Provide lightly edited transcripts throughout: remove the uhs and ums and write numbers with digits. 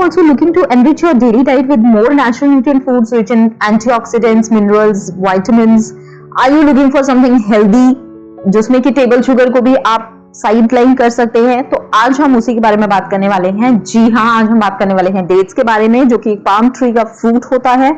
also looking to enrich your daily diet with more natural nutrient foods rich in antioxidants, minerals, vitamins? Are you looking for something healthy जिसमें कि table sugar को भी आप side line कर सकते हैं? तो आज हम उसी के बारे में बात करने वाले हैं। जी हाँ, आज हम बात करने वाले हैं डेट्स के बारे में, जो कि एक पाम ट्री का फ्रूट होता है।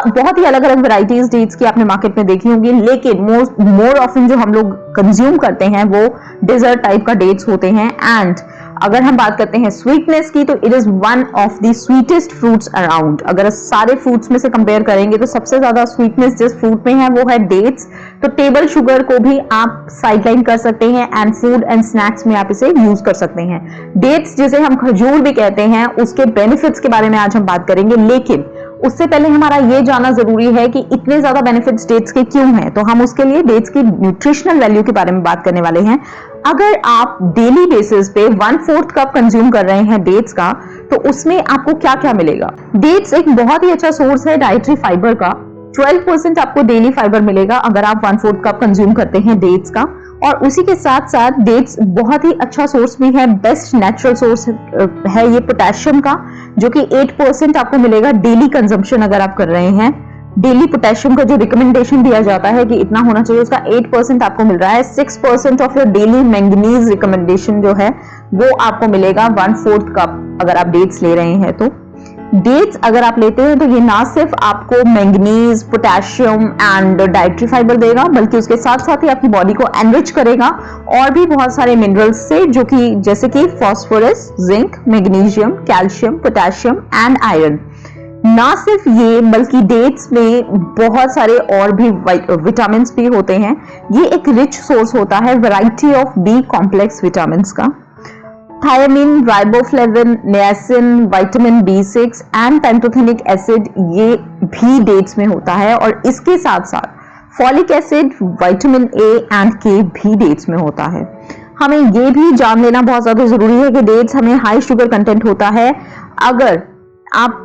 बहुत ही अलग अलग वैरायटीज डेट्स की आपने मार्केट में देखी होंगी, लेकिन मोर ऑफन जो हम लोग कंज्यूम करते हैं वो डेजर्ट टाइप का डेट्स होते हैं। एंड अगर हम बात करते हैं स्वीटनेस की, तो it is one of the sweetest fruits around. अगर सारे फ्रूट्स में से कंपेयर करेंगे तो सबसे ज्यादा स्वीटनेस जिस फ्रूट में है वो है डेट्स। तो टेबल शुगर को भी आप साइडलाइन कर सकते हैं एंड फूड एंड स्नैक्स में आप इसे यूज कर सकते हैं। डेट्स जिसे हम खजूर भी कहते हैं, उसके बेनिफिट्स के बारे में आज हम बात करेंगे, लेकिन उससे पहले हमारा ये जानना जरूरी है कि इतने ज्यादा बेनिफिट्स डेट्स के क्यों हैं। तो हम उसके लिए डेट्स की न्यूट्रिशनल वैल्यू के बारे में बात करने वाले हैं। अगर आप डेली बेसिस पे 1/4 कप कंज्यूम कर रहे हैं डेट्स का, तो उसमें आपको क्या क्या मिलेगा। डेट्स एक बहुत ही अच्छा सोर्स है डाइटरी फाइबर का। 12% आपको डेली फाइबर मिलेगा अगर आप 1/4 कप कंज्यूम करते हैं डेट्स का। और उसी के साथ साथ डेट्स बहुत ही अच्छा सोर्स भी है, बेस्ट नेचुरल सोर्स है ये पोटेशियम का, जो कि 8% आपको मिलेगा डेली कंजम्पशन अगर आप कर रहे हैं। डेली पोटेशियम का जो रिकमेंडेशन दिया जाता है कि इतना होना चाहिए, उसका 8% आपको मिल रहा है। 6% of your daily manganese recommendation जो है वो आपको मिलेगा 1/4 कप अगर आप डेट्स ले रहे हैं। तो डेट्स अगर आप लेते हैं तो ये ना सिर्फ आपको manganese, potassium and dietary fibre देगा, बल्कि उसके साथ साथ ही आपकी बॉडी को एनरिच करेगा और भी बहुत सारे मिनरल्स से, जो कि जैसे कि phosphorus, zinc, magnesium, calcium, potassium and iron. ना सिर्फ ये, बल्कि डेट्स में बहुत सारे और भी विटामिन भी होते हैं। ये एक रिच सोर्स होता है variety of B complex vitamin का। Thiamine, riboflavin, niacin, vitamin B6 and pantothenic acid, ये भी डेट्स में होता है। और इसके साथ साथ folic acid, vitamin A and K भी डेट्स में होता है। हमें ये भी जान लेना बहुत ज्यादा जरूरी है कि डेट्स हमें हाई शुगर कंटेंट होता है। अगर आप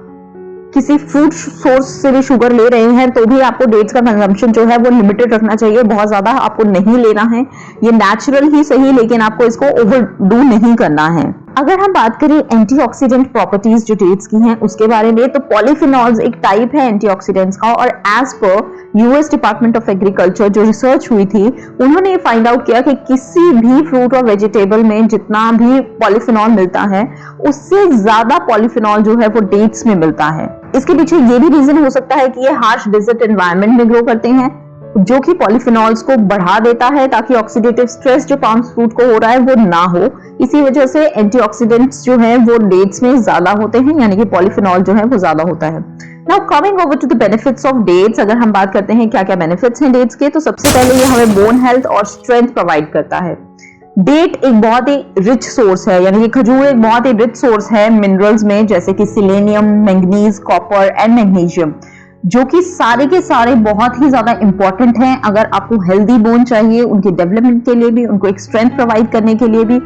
किसी फ्रूट सोर्स से भी शुगर ले रहे हैं तो भी आपको डेट्स का कंजम्पशन जो है वो लिमिटेड रखना चाहिए, बहुत ज्यादा आपको नहीं लेना है। ये नेचुरल ही सही, लेकिन आपको इसको ओवरडू नहीं करना है। अगर हम बात करें एंटीऑक्सीडेंट प्रॉपर्टीज जो डेट्स की हैं उसके बारे में, तो पॉलीफिनॉल्स एक टाइप है एंटीऑक्सीडेंट्स का। और as per US department of agriculture जो रिसर्च हुई थी, उन्होंने फाइंड आउट किया कि किसी भी फ्रूट और वेजिटेबल में जितना भी पॉलीफिनॉल मिलता है, उससे ज्यादा पॉलीफिनॉल जो है वो डेट्स में मिलता है। इसके पीछे ये भी रीजन हो सकता है कि ये हार्श डेजर्ट एनवायरनमेंट में ग्रो करते हैं, जो कि पॉलीफिनॉल्स को बढ़ा देता है ताकि ऑक्सीडेटिव स्ट्रेस जो पाम फ्रूट को हो रहा है वो ना हो। इसी वजह से एंटीऑक्सीडेंट्स जो है वो डेट्स में ज्यादा होते हैं, यानी कि पॉलीफिनॉल जो है वो ज्यादा होता है। Now coming over to the benefits of dates, अगर हम बात करते हैं क्या क्या बेनिफिट्स हैं डेट्स के, तो सबसे पहले ये हमें बोन हेल्थ और स्ट्रेंथ प्रोवाइड करता है। डेट एक बहुत ही रिच सोर्स है, यानी कि खजूर एक बहुत ही रिच सोर्स है मिनरल्स में, जैसे कि selenium, manganese, copper and magnesium, जो कि सारे के सारे बहुत ही ज्यादा इंपॉर्टेंट हैं अगर आपको हेल्दी बोन चाहिए, उनके डेवलपमेंट के लिए भी, उनको एक स्ट्रेंथ प्रोवाइड करने के लिए भी।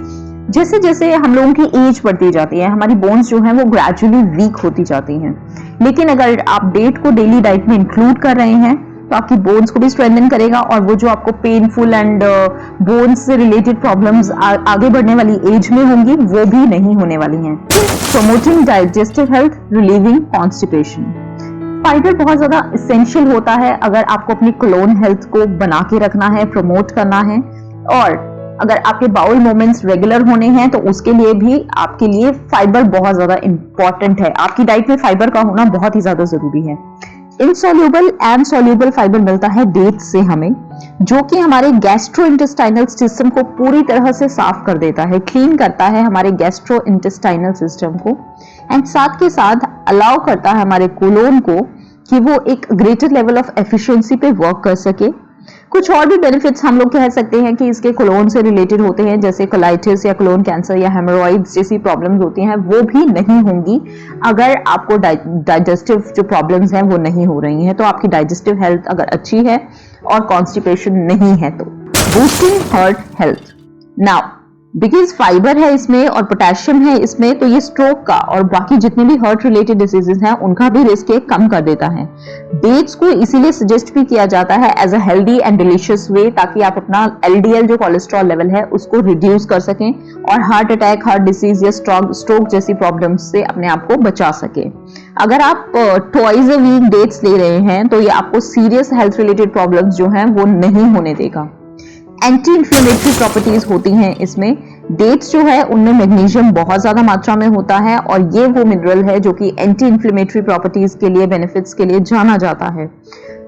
जैसे जैसे हम लोगों की एज बढ़ती जाती है, हमारी बोन्स जो हैं वो ग्रेजुअली वीक होती जाती हैं, लेकिन अगर आप डेट को डेली डाइट में इंक्लूड कर रहे हैं तो आपकी बोन्स को भी स्ट्रेंथन करेगा, और वो जो आपको पेनफुल एंड बोन्स से रिलेटेड प्रॉब्लम्स आगे बढ़ने वाली एज में होंगी वो भी नहीं होने वाली हैं। Promoting digestive health, relieving constipation. Fibre बहुत ज्यादा इसेंशियल होता है अगर आपको अपनी कोलोन हेल्थ को बना के रखना है, प्रमोट करना है, और अगर आपके बाउल मोमेंट्स रेगुलर होने हैं तो उसके लिए भी आपके लिए फाइबर बहुत ज्यादा इंपॉर्टेंट है। आपकी डाइट में फाइबर का होना बहुत ही ज्यादा जरूरी है। इनसोल्यूबल एंड सोल्यूबल फाइबर मिलता है डेट्स से हमें, जो कि हमारे गैस्ट्रोइंटेस्टाइनल सिस्टम को पूरी तरह से साफ कर देता है, क्लीन करता है हमारे गैस्ट्रोइंटेस्टाइनल सिस्टम को, एंड साथ के साथ अलाउ करता है हमारे कोलोन को कि वो एक ग्रेटर लेवल ऑफ एफिशिएंसी पे वर्क कर सके। कुछ और भी बेनिफिट्स हम लोग कह सकते हैं कि इसके कोलोन से रिलेटेड होते हैं, जैसे कोलाइटिस या कोलोन कैंसर या हेमोरॉइड्स जैसी प्रॉब्लम्स होती हैं, वो भी नहीं होंगी अगर आपको डाइजेस्टिव जो प्रॉब्लम्स हैं वो नहीं हो रही हैं। तो आपकी डाइजेस्टिव हेल्थ अगर अच्छी है और कॉन्स्टिपेशन नहीं है तो। Boosting heart health. Now because fibre है इसमें और पोटेशियम है इसमें, तो ये स्ट्रोक का और बाकी जितने भी हार्ट रिलेटेड डिसीजेस हैं उनका भी रिस्क ये कम कर देता है। डेट्स को इसीलिए सजेस्ट भी किया जाता है as a healthy and delicious way, ताकि आप अपना एलडीएल जो कोलेस्ट्रॉल लेवल है उसको रिड्यूस कर सकें और हार्ट अटैक, हार्ट डिसीज या स्ट्रोक जैसी प्रॉब्लम्स से अपने आप को बचा सके। अगर आप ट्वाइस अ वीक डेट्स ले रहे हैं तो ये आपको सीरियस हेल्थ रिलेटेड प्रॉब्लम्स जो हैं वो नहीं होने देगा। एंटी इंफ्लेमेटरी प्रॉपर्टीज होती हैं इसमें। डेट्स जो है उनमें मैग्नीशियम बहुत ज्यादा मात्रा में होता है और ये वो मिनरल है जो कि एंटी इंफ्लेमेटरी प्रॉपर्टीज के लिए, बेनिफिट्स के लिए जाना जाता है।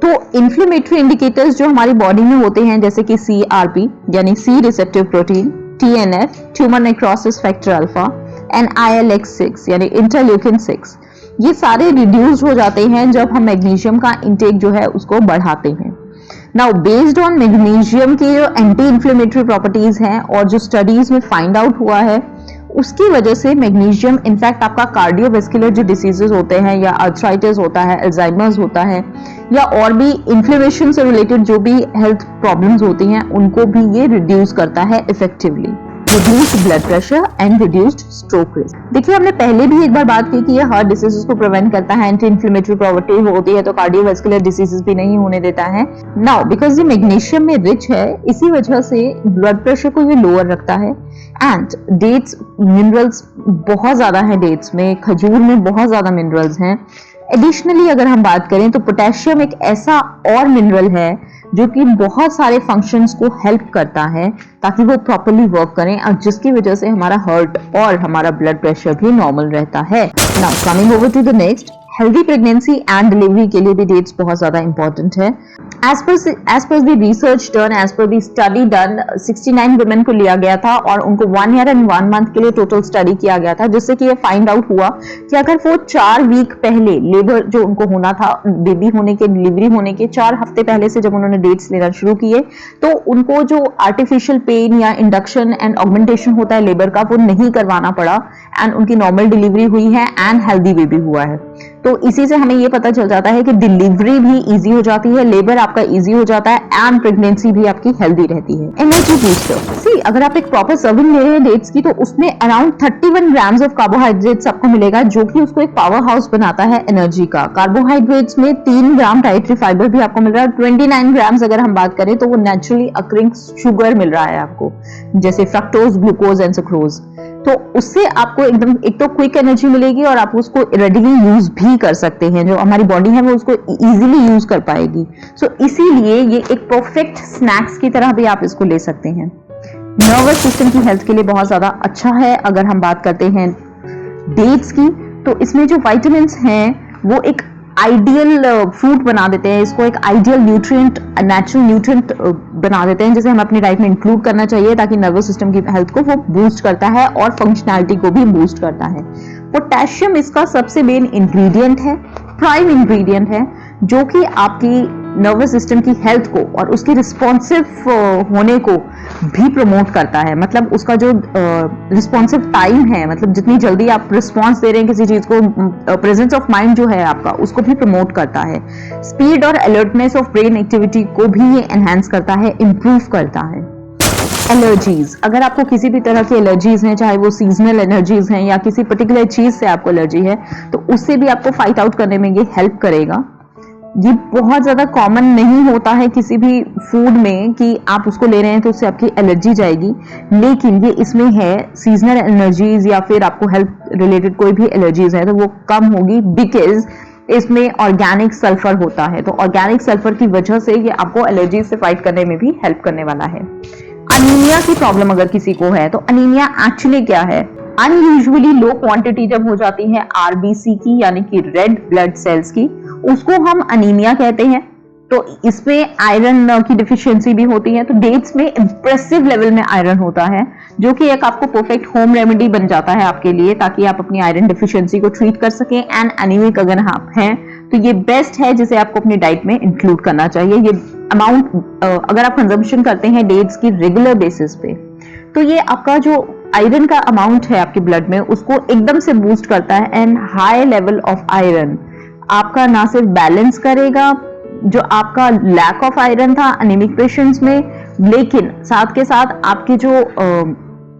तो इंफ्लेमेटरी इंडिकेटर्स जो हमारी बॉडी में होते हैं जैसे कि CRP यानी C reactive protein, TNF tumour necrosis factor alpha and IL-6 यानी इंटरल्यूकिन 6, ये सारे रिड्यूस हो जाते हैं जब हम मैग्नीशियम का इंटेक जो है उसको बढ़ाते हैं। नाउ बेस्ड ऑन मैग्नीशियम की जो एंटी इंफ्लेमेटरी प्रॉपर्टीज हैं और जो स्टडीज में फाइंड आउट हुआ है उसकी वजह से मैग्नीशियम इनफैक्ट आपका कार्डियोवैस्कुलर जो डिसीजेस होते हैं या अर्थराइटिस होता है, अल्जाइमर्स होता है या और भी इन्फ्लेमेशन से रिलेटेड जो भी हेल्थ प्रॉब्लम्स होती हैं उनको भी ये रिड्यूस करता है effectively. Reduced blood pressure and reduced stroke risk. देखिए हमने पहले भी एक बार बात की कि ये हार्ट डिसीजेस को प्रिवेंट करता है, एंटी इन्फ्लेमेटरी प्रॉपर्टी होती है तो कार्डियोवैस्कुलर डिसीजेस भी नहीं होने देता है। नाउ बिकॉज ये मैग्नीशियम में रिच है इसी वजह से ब्लड प्रेशर को ये लोअर रखता है। एंड डेट्स मिनरल्स बहुत ज्यादा है, डेट्स में, खजूर में बहुत ज्यादा मिनरल्स हैं। एडिशनली अगर हम बात करें तो पोटेशियम एक ऐसा और मिनरल है जो कि बहुत सारे फंक्शंस को हेल्प करता है ताकि वो प्रॉपर्ली वर्क करें और जिसकी वजह से हमारा हार्ट और हमारा ब्लड प्रेशर भी नॉर्मल रहता है। Now coming over to the next, healthy pregnancy and delivery के लिए भी डेट्स बहुत ज्यादा इंपॉर्टेंट है। As per the research done, as per the study done, 69 women को लिया गया था और उनको 1 ईयर एंड 1 मंथ के लिए टोटल स्टडी किया गया था, जिससे कि ये फाइंड आउट हुआ कि अगर वो 4 वीक पहले लेबर जो उनको होना था, बेबी होने के, डिलीवरी होने के 4 हफ्ते पहले से जब उन्होंने डेट्स लेना शुरू किए तो उनको जो आर्टिफिशियल पेन या इंडक्शन एंड ऑगमेंटेशन होता है लेबर का वो नहीं करवाना पड़ा एंड उनकी नॉर्मल डिलीवरी हुई है एंड हेल्दी बेबी हुआ है। तो इसी से हमें ये पता चल जाता है कि डिलीवरी भी इजी हो जाती है, लेबर आपका इजी हो जाता है एंड प्रेगनेंसी भी आपकी हेल्दी रहती है। एनर्जी बूस्टर, सी अगर आप एक प्रॉपर सर्विंग ले रहे हैं डेट्स की तो उसमें अराउंड 31 ग्राम्स ऑफ कार्बोहाइड्रेट्स आपको मिलेगा जो कि उसको एक पावर हाउस बनाता है एनर्जी का। कार्बोहाइड्रेट्स में 3 ग्राम डाइटरी फाइबर भी आपको मिल रहा है। 29 ग्राम्स अगर हम बात करें तो वो नेचुरली अकरिंग शुगर मिल रहा है आपको, जैसे फ्रक्टोज, ग्लूकोज एंड सुक्रोज। तो उससे आपको एकदम एक तो क्विक एनर्जी मिलेगी और आप उसको रेडिली यूज भी कर सकते हैं, जो हमारी बॉडी है वो उसको इजीली यूज कर पाएगी। सो इसीलिए ये एक परफेक्ट स्नैक्स की तरह भी आप इसको ले सकते हैं। नर्वस सिस्टम की हेल्थ के लिए बहुत ज्यादा अच्छा है। अगर हम बात करते हैं डेट्स की तो इसमें जो विटामिन हैं वो एक आइडियल फ्रूट बना देते हैं, इसको एक आइडियल न्यूट्रिएंट, नेचुरल न्यूट्रिएंट बना देते हैं जिसे हम अपनी डाइट में इंक्लूड करना चाहिए ताकि नर्वस सिस्टम की हेल्थ को वो बूस्ट करता है और फंक्शनैलिटी को भी बूस्ट करता है। पोटेशियम इसका सबसे मेन इंग्रेडिएंट है, प्राइम इंग्रेडिएंट है, जो कि आपकी नर्वस सिस्टम की हेल्थ को और उसके रिस्पॉन्सिव होने को भी प्रमोट करता है। मतलब उसका जो रिस्पॉन्सिव टाइम है, मतलब जितनी जल्दी आप रिस्पॉन्स दे रहे हैं किसी चीज को, प्रेजेंस ऑफ माइंड जो है आपका उसको भी प्रमोट करता है। स्पीड और अलर्टनेस ऑफ ब्रेन एक्टिविटी को भी ये एनहांस करता है, इंप्रूव करता है। एलर्जीज, अगर आपको किसी भी तरह की एलर्जीज हैं, चाहे वो सीजनल एलर्जीज हैं या किसी पर्टिकुलर चीज से आपको एलर्जी है, तो उससे भी आपको फाइट आउट करने में ये हेल्प करेगा। ये बहुत ज्यादा कॉमन नहीं होता है किसी भी फूड में कि आप उसको ले रहे हैं तो उससे आपकी एलर्जी जाएगी, लेकिन ये इसमें है सीजनल एलर्जीज या फिर आपको हेल्थ रिलेटेड कोई भी एलर्जीज है तो वो कम होगी, बिकॉज इसमें ऑर्गेनिक सल्फर होता है। तो ऑर्गेनिक सल्फर की वजह से ये आपको एलर्जीज से फाइट करने में भी हेल्प करने वाला है। अनीमिया की प्रॉब्लम अगर किसी को है तो अनीमिया एक्चुअली क्या है? अनयूजुअली लो क्वांटिटी जब हो जाती है आरबीसी की यानी कि रेड ब्लड सेल्स की, उसको हम अनीमिया कहते हैं। तो इसमें आयरन की डिफिशियंसी भी होती है। तो डेट्स में इंप्रेसिव लेवल में आयरन होता है जो कि एक आपको परफेक्ट होम रेमेडी बन जाता है आपके लिए, ताकि आप अपनी आयरन डिफिशियंसी को ट्रीट कर सकें। एंड एनीमिक अगर आप हैं तो ये बेस्ट है जिसे आपको अपनी डाइट में इंक्लूड करना चाहिए। ये अमाउंट अगर आप कंजम्पशन करते हैं डेट्स की रेगुलर बेसिस पे तो ये आपका जो आयरन का अमाउंट है आपके ब्लड में उसको एकदम से बूस्ट करता है। And high level of iron आपका ना सिर्फ बैलेंस करेगा जो आपका लैक ऑफ आयरन था एनीमिक पेशेंट्स में, लेकिन साथ के साथ आपके जो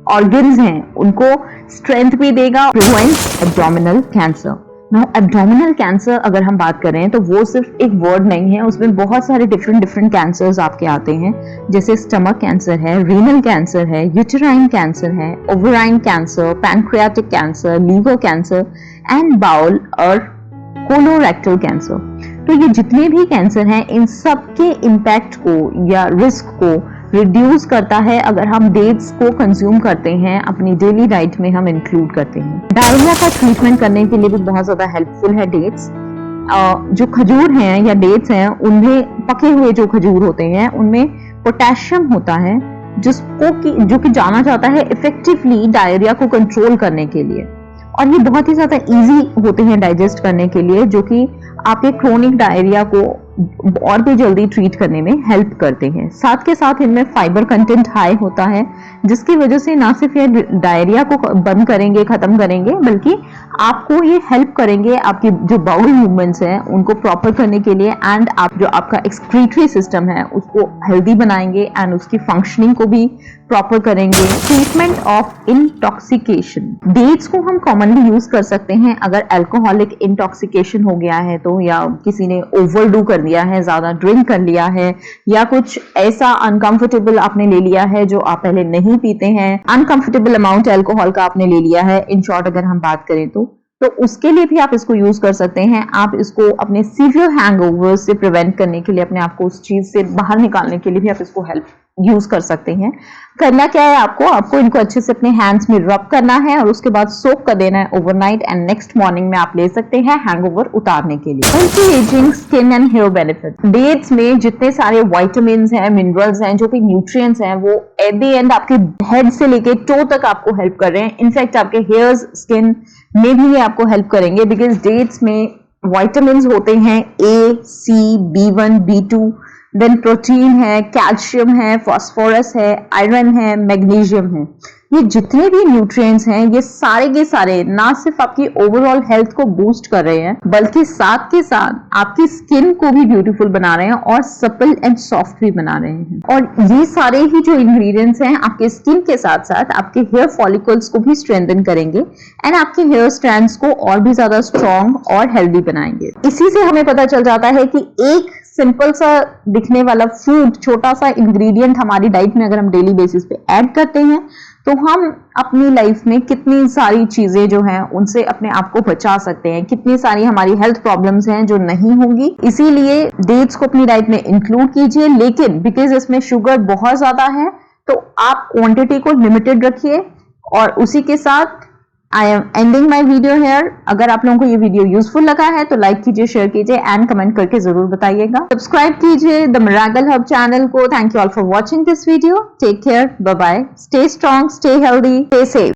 ऑर्गन्स हैं उनको स्ट्रेंथ भी देगा। Prevent abdominal cancer. Now abdominal cancer अगर हम बात करें तो वो सिर्फ एक वर्ड नहीं है, उसमें बहुत सारे डिफरेंट कैंसर्स आपके आते हैं, जैसे स्टमक कैंसर है, रीनल कैंसर है, यूटेराइन कैंसर है, ovarian cancer, pancreatic cancer, liver cancer and bowel और कोलोरेक्टल कैंसर। तो ये जितने भी कैंसर हैं इन सब के इम्पैक्ट को या रिस्क को रिड्यूस करता है अगर हम डेट्स को कंज्यूम करते हैं, अपनी डेली डाइट में हम इंक्लूड करते हैं। डायरिया का ट्रीटमेंट करने के लिए भी बहुत ज्यादा हेल्पफुल है डेट्स। जो खजूर हैं या डेट्स हैं उनमें पके हुए जो खजूर होते हैं उनमें पोटेशियम होता है जो कि जाना जाता है इफेक्टिवली डायरिया को कंट्रोल करने के लिए, और ये बहुत ही ज्यादा इजी होते हैं डाइजेस्ट करने के लिए, जो कि आपके क्रोनिक डायरिया को और भी जल्दी ट्रीट करने में हेल्प करते हैं। साथ के साथ इनमें फाइबर कंटेंट हाई होता है, जिसकी वजह से ना सिर्फ ये डायरिया को बंद करेंगे, खत्म करेंगे, बल्कि आपको ये हेल्प करेंगे आपकी जो बाउल मूवमेंट्स हैं उनको प्रॉपर करने के लिए, एंड आप जो आपका एक्सक्रीटरी सिस्टम है उसको हेल्दी बनाएंगे एंड उसकी फंक्शनिंग को भी प्रॉपर करेंगे। Treatment of intoxication. डेट्स को हम कॉमनली यूज कर सकते हैं अगर अल्कोहलिक इंटॉक्सिकेशन हो गया है तो, या किसी ने ओवरडू कर दिया है, ज्यादा ड्रिंक कर लिया है, या कुछ ऐसा अनकंफर्टेबल आपने ले लिया है जो आप पहले नहीं पीते हैं, अनकंफर्टेबल अमाउंट अल्कोहल का आपने ले लिया है, इन शॉर्ट अगर हम बात करें तो उसके लिए भी आप इसको यूज कर सकते हैं। आप इसको अपने सीवियर हैंगओवर से प्रिवेंट करने के लिए, अपने आप को उस चीज से बाहर निकालने के लिए भी आप इसको हेल्प यूज कर सकते हैं। करना क्या है आपको इनको अच्छे से अपने हैंड्स में रब करना है और उसके बाद सोक कर देना है ओवरनाइट, एंड नेक्स्ट मॉर्निंग में आप ले सकते हैं हैंगओवर उतारने के लिए। Anti ageing skin and hair benefit. Dates में जितने सारे विटामिन्स हैं, मिनरल्स हैं, जो भी न्यूट्रिएंट्स हैं, वो एट द एंड आपके हेड से लेके टो तक आपको हेल्प कर रहे हैं। इनफैक्ट आपके हेयर्स, स्किन में भी ये आपको हेल्प करेंगे, बिकॉज डेट्स में विटामिन्स होते हैं ए, सी, B1, B2, देन प्रोटीन है, कैल्शियम है, फास्फोरस है, आयरन है, मैग्नीशियम है। ये जितने भी न्यूट्रिएंट्स हैं ये सारे के सारे ना सिर्फ आपकी ओवरऑल हेल्थ को बूस्ट कर रहे हैं, बल्कि साथ के साथ आपकी स्किन को भी ब्यूटीफुल बना रहे हैं और सपल एंड सॉफ्ट भी बना रहे हैं। और ये सारे ही जो इंग्रेडिएंट्स हैं आपके स्किन के साथ साथ आपके हेयर फॉलिकल्स को भी स्ट्रेंथन करेंगे एंड आपके हेयर स्ट्रैंड्स को और भी ज्यादा स्ट्रॉन्ग और हेल्दी बनाएंगे। इसी से हमें पता चल जाता है कि एक सिंपल सा दिखने वाला फूड, छोटा सा इंग्रेडिएंट हमारी डाइट में अगर हम डेली बेसिस पे ऐड करते हैं तो हम अपनी लाइफ में कितनी सारी चीजें जो हैं उनसे अपने आप को बचा सकते हैं, कितनी सारी हमारी हेल्थ प्रॉब्लम्स हैं जो नहीं होंगी। इसीलिए डेट्स को अपनी डाइट में इंक्लूड कीजिए, लेकिन बिकॉज इसमें शुगर बहुत ज्यादा है तो आप क्वांटिटी को लिमिटेड रखिए। और उसी के साथ I am ending my video hair. अगर आप लोगों को ये वीडियो यूजफुल लगा है तो लाइक कीजिए, शेयर कीजिए एंड कमेंट करके जरूर बताइएगा। सब्सक्राइब कीजिए द मिरेकल हब चैनल को। Thank you all for watching this video. Take care, bye bye, stay strong, stay healthy, stay safe.